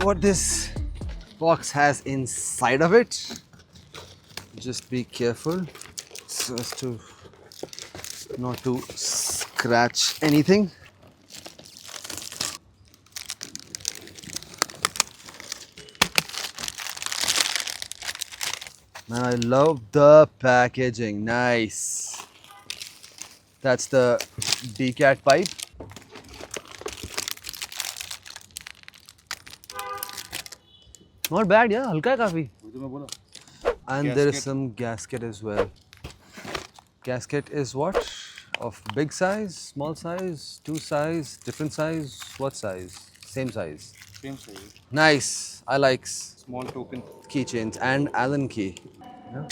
what this box has inside of it. Just be careful so as to not to scratch anything. Man, I love the packaging. Nice. That's the Decat pipe. Not bad, yeah. Halka hai kafi. And there is some gasket as well. Gasket is what? Of big size, small size, two size, different size? What size? Same size. Same size. Nice. I like Small token. keychains and Allen key. Yeah.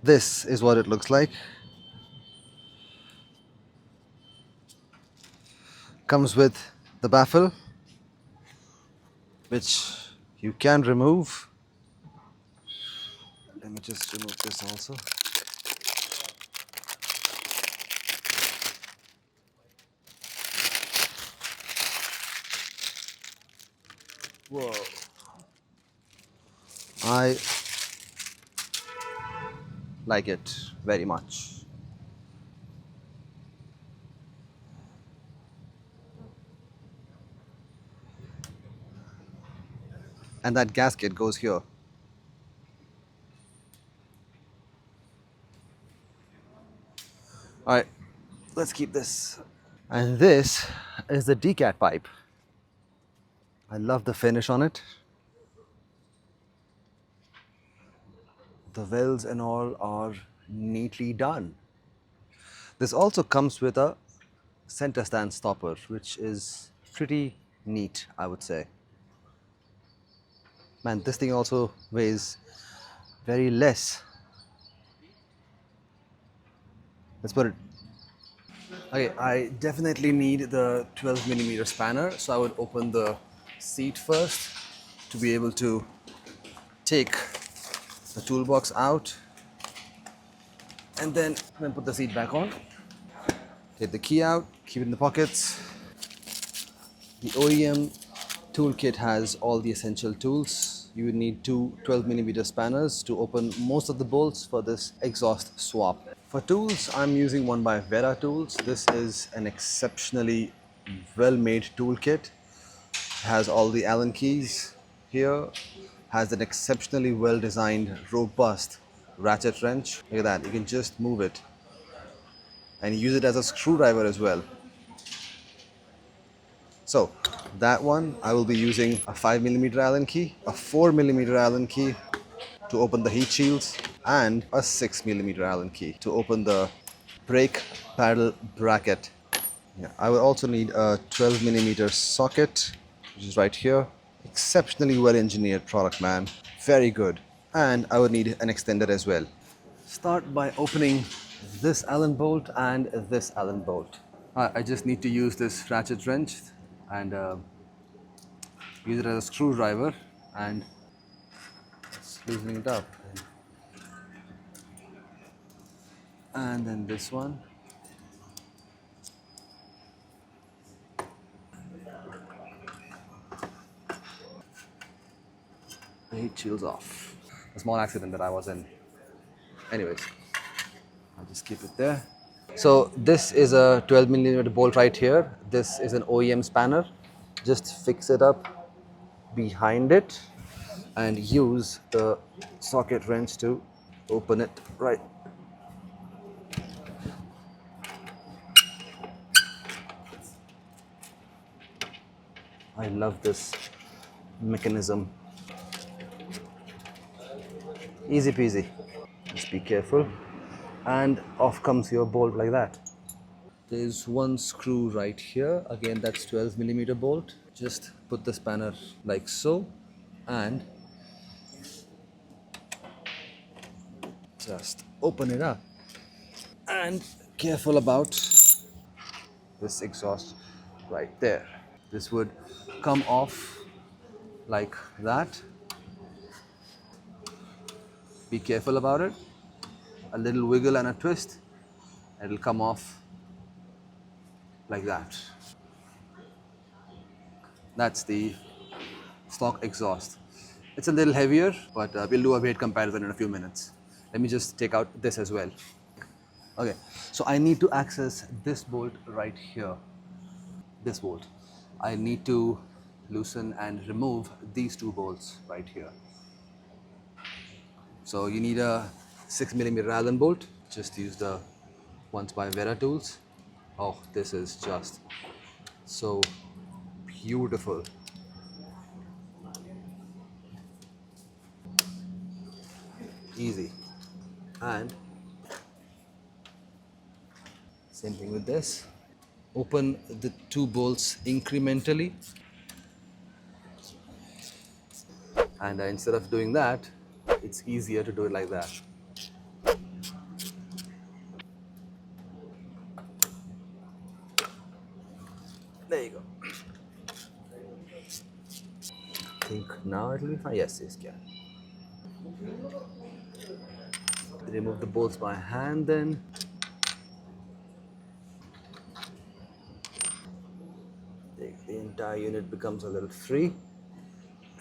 This is what it looks like. Comes with the baffle, which you can remove. Let me just remove this also. Whoa. I like it very much. And that gasket goes here. All right, let's keep this. And this is the Decat pipe. I love the finish on it. The welds and all are neatly done. This also comes with a center stand stopper, which is pretty neat, I would say. Man, this thing also weighs very less. Let's put it. Okay, I definitely need the 12mm spanner, so I would open the seat first to be able to take the toolbox out and then put the seat back on. Take the key out, keep it in the pockets. The OEM toolkit has all the essential tools. You would need two 12mm spanners to open most of the bolts for this exhaust swap. For tools, I'm using one by Vera Tools. This is an exceptionally well-made toolkit. It has all the Allen keys here, has an exceptionally well-designed, robust ratchet wrench. Look at that, you can just move it and use it as a screwdriver as well. So that one, I will be using a 5mm Allen key, a 4mm Allen key to open the heat shields, and a 6mm Allen key to open the brake paddle bracket. Yeah, I will also need a 12mm socket, which is right here. Exceptionally well engineered product, man. Very good. And I would need an extender as well. Start by opening this Allen bolt and this Allen bolt. I just need to use this ratchet wrench and use it as a screwdriver and loosening it up. And then this one. The heat shield's off. A small accident that I was in. Anyways, I'll just keep it there. So this is a 12mm bolt right here. This is an OEM spanner. Just fix it up behind it and use the socket wrench to open it right. I love this mechanism. Easy peasy. Just be careful. And off comes your bolt like that. There's one screw right here. Again, that's 12mm bolt. Just put the spanner like so and just open it up. And careful about this exhaust right there. This would come off like that. Be careful about it. A little wiggle and a twist, it'll come off like that. That's the stock exhaust. It's a little heavier, but we'll do a weight comparison in a few minutes. Let me just take out this as well. Okay, so I need to access this bolt right here, this bolt. I need to loosen and remove these two bolts right here. So you need a 6mm Allen bolt. Just use the ones by Vera Tools. Oh, this is just so beautiful. Easy. And same thing with this. Open the two bolts incrementally. And instead of doing that, it's easier to do it like that. There you go. I think now it'll be fine. Yes, yes, yeah. Remove the bolts by hand then. The entire unit becomes a little free.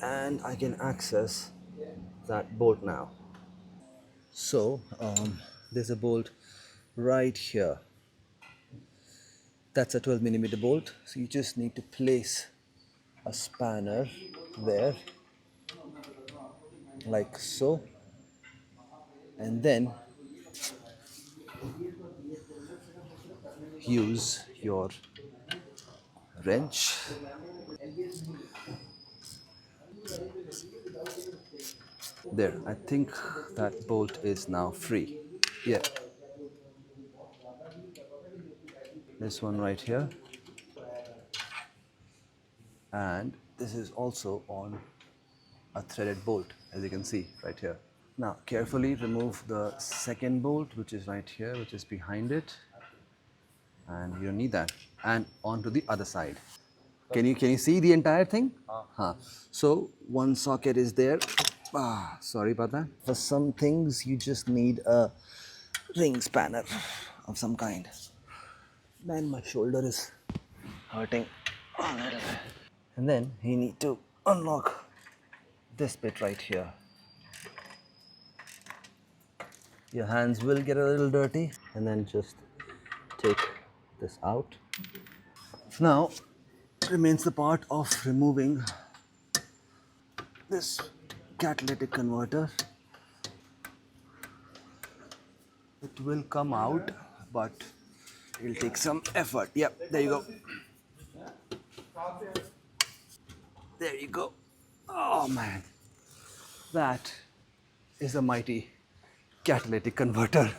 And I can access that bolt now. So there's a bolt right here. That's a 12mm bolt. So you just need to place a spanner there, like so, and then use your wrench. There, I think that bolt is now free. Yeah, this one right here, and this is also on a threaded bolt, as you can see right here. Now carefully remove the second bolt, which is right here, which is behind it, and you don't need that. And onto the other side. Can you see the entire thing? Huh. So one socket is there. Sorry about that. For some things you just need a ring spanner of some kind. Man, my shoulder is hurting a little. And then you need to unlock this bit right here. Your hands will get a little dirty, and then just take this out. Now remains the part of removing this catalytic converter. It will come out, but it'll take some effort. Yep, there you go. There you go. Oh man, that is a mighty catalytic converter.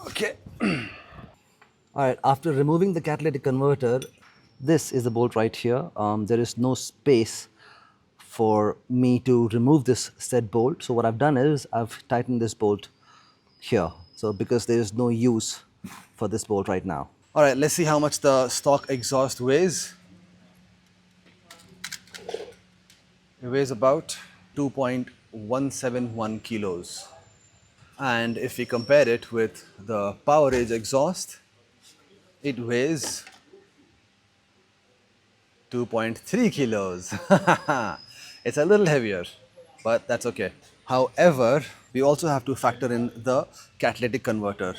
Okay. All right, after removing the catalytic converter, this is the bolt right here. There is no space for me to remove this said bolt. So what I've done is I've tightened this bolt here. So because there is no use for this bolt right now. All right, let's see how much the stock exhaust weighs. It weighs about 2.171 kilos. And if we compare it with the Powerage exhaust, it weighs 2.3 kilos. It's a little heavier, but that's okay. However, we also have to factor in the catalytic converter,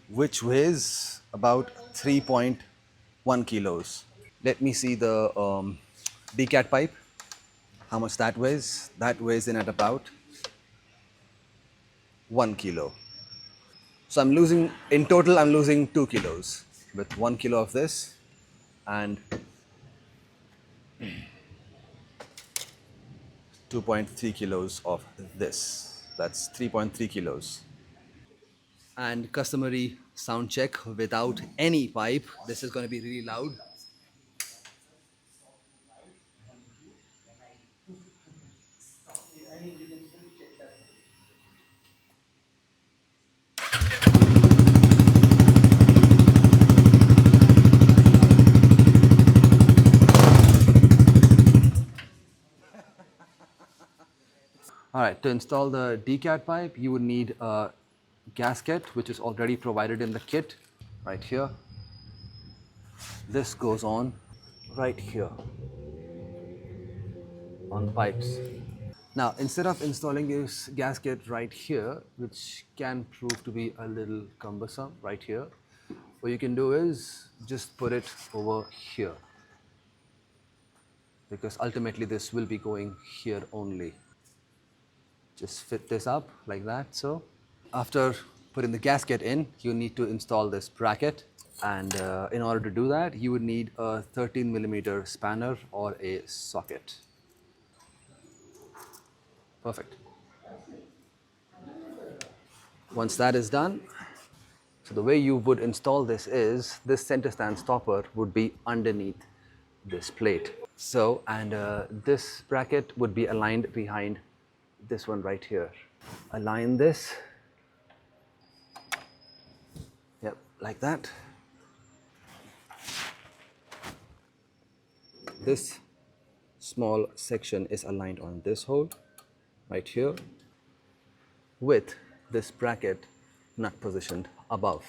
which weighs about 3.1 kilos. Let me see the Decat pipe, how much that weighs. That weighs in at about 1 kilo. So I'm losing, in total, I'm losing 2 kilos with 1 kilo of this and 2.3 kilos of this. That's 3.3 kilos. And customary sound check without any pipe. This is going to be really loud. All right, to install the Decat pipe, you would need a gasket, which is already provided in the kit right here. this goes on right here on the pipes. Now, instead of installing this gasket right here, which can prove to be a little cumbersome right here, what you can do is just put it over here, because ultimately this will be going here only. Just fit this up like that. So after putting the gasket in, you need to install this bracket, and in order to do that, you would need a 13mm spanner or a socket. Perfect. Once that is done, so the way you would install this is, this center stand stopper would be underneath this plate. So, and this bracket would be aligned behind this one right here. Align this, yep, like that. This small section is aligned on this hole right here with this bracket nut positioned above.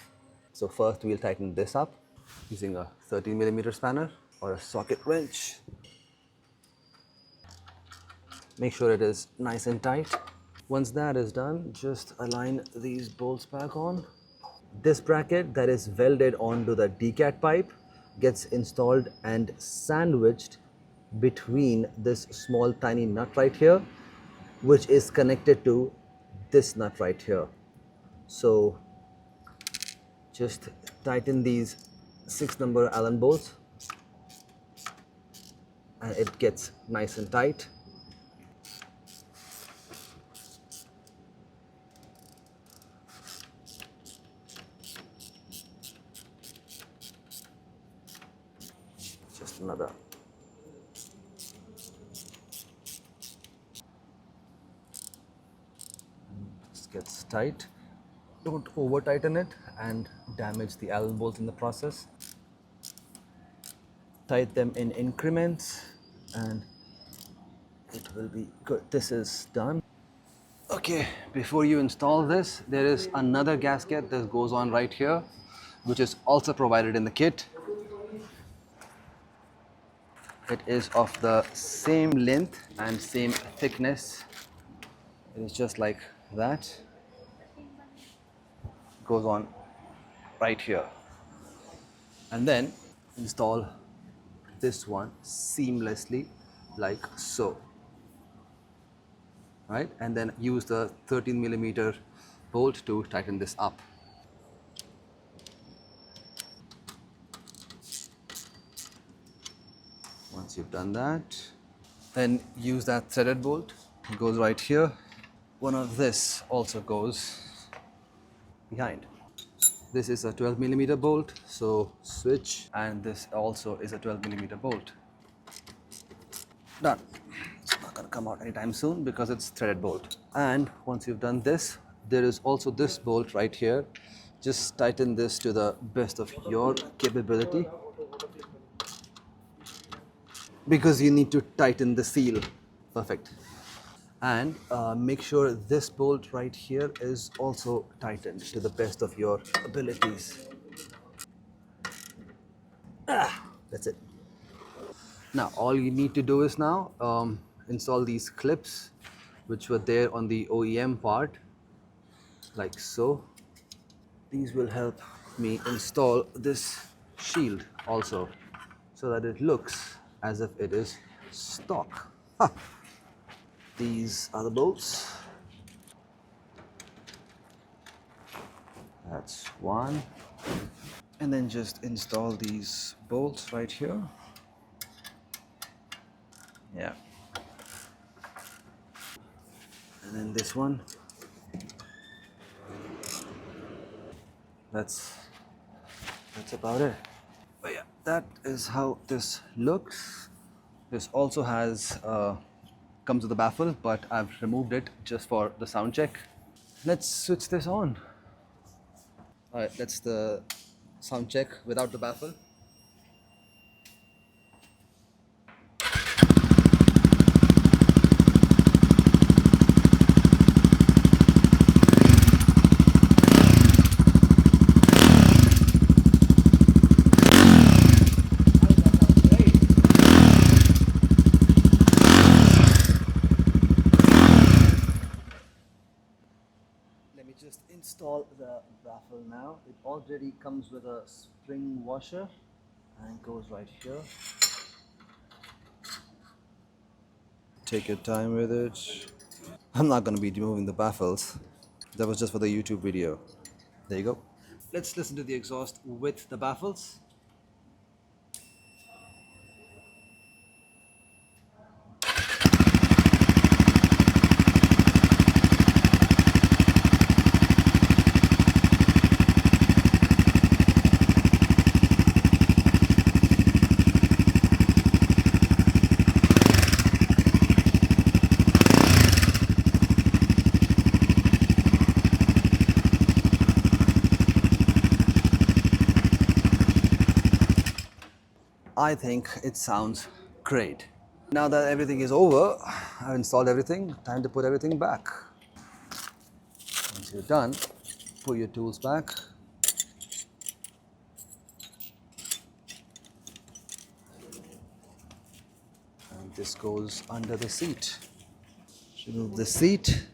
So first we'll tighten this up using a 13mm spanner or a socket wrench. Make sure it is nice and tight. Once that is done, just align these bolts back on. This bracket that is welded onto the Decat pipe gets installed and sandwiched between this small tiny nut right here, which is connected to this nut right here. So just tighten these 6 number Allen bolts and it gets nice and tight. Just another. This gets tight. Don't over tighten it and damage the Allen bolts in the process. Tighten them in increments and it will be good. This is done. Okay, before you install this, there is another gasket that goes on right here, which is also provided in the kit. It is of the same length and same thickness. It is just like that. Goes on right here. And then install this one seamlessly like so. Right? And then use the 13mm bolt to tighten this up. Once you've done that, then use that threaded bolt. It goes right here. One of this also goes behind. This is a 12mm bolt, so switch, and this also is a 12mm bolt. Done. It's not going to come out anytime soon because it's threaded bolt. And once you've done this, there is also this bolt right here. Just tighten this to the best of your capability, because you need to tighten the seal. Perfect. And make sure this bolt right here is also tightened to the best of your abilities. That's it. Now all you need to do is now install these clips which were there on the OEM part, like so. These will help me install this shield also, so that it looks as if it is stock. Ha. These are the bolts. That's one. And then just install these bolts right here. Yeah. And then this one. That's about it. But yeah, that is how this looks. This also has comes with a baffle, but I've removed it just for the sound check. Let's switch this on. All right, that's the sound check without the baffle. me just install the baffle now. It already comes with a spring washer and goes right here. Take your time with it. I'm not going to be removing the baffles. That was just for the YouTube video. There you go. Let's listen to the exhaust with the baffles. I think it sounds great. Now that everything is over, I've installed everything, time to put everything back. Once you're done, put your tools back. And this goes under the seat. Remove the seat.